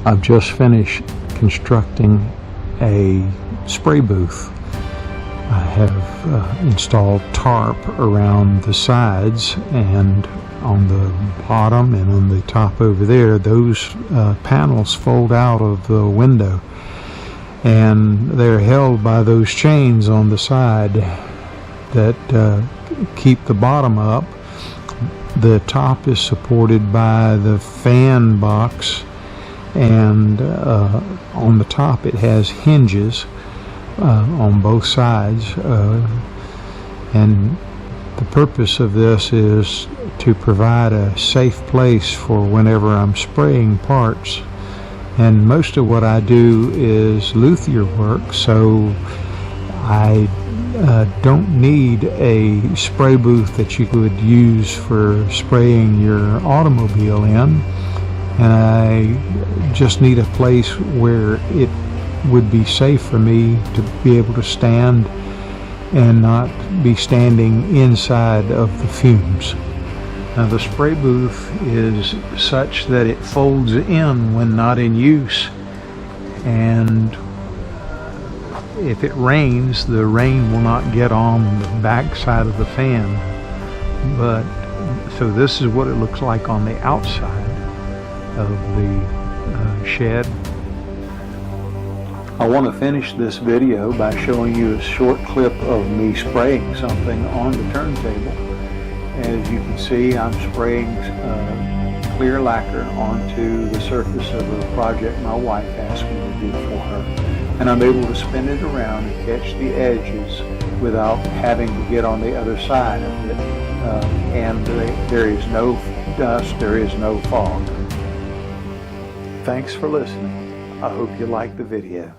I've just finished constructing a spray booth. I have installed tarp around the sides and on the bottom and on the top over there. Those panels fold out of the window and they're held by those chains on the side that keep the bottom up. The top is supported by the fan box, and on the top it has hinges on both sides, and the purpose of this is to provide a safe place for whenever I'm spraying parts. And most of what I do is luthier work, so I don't need a spray booth that you could use for spraying your automobile in, and I just need a place where it would be safe for me to be able to stand and not be standing inside of the fumes. Now the spray booth is such that it folds in when not in use, and if it rains, the rain will not get on the back side of the fan. But so this is what it looks like on the outside of the shed. I want to finish this video by showing you a short clip of me spraying something on the turntable. As you can see, I'm spraying clear lacquer onto the surface of a project my wife asked me to do for her. And I'm able to spin it around and catch the edges without having to get on the other side of it. And there is no dust, there is no fog. Thanks for listening. I hope you liked the video.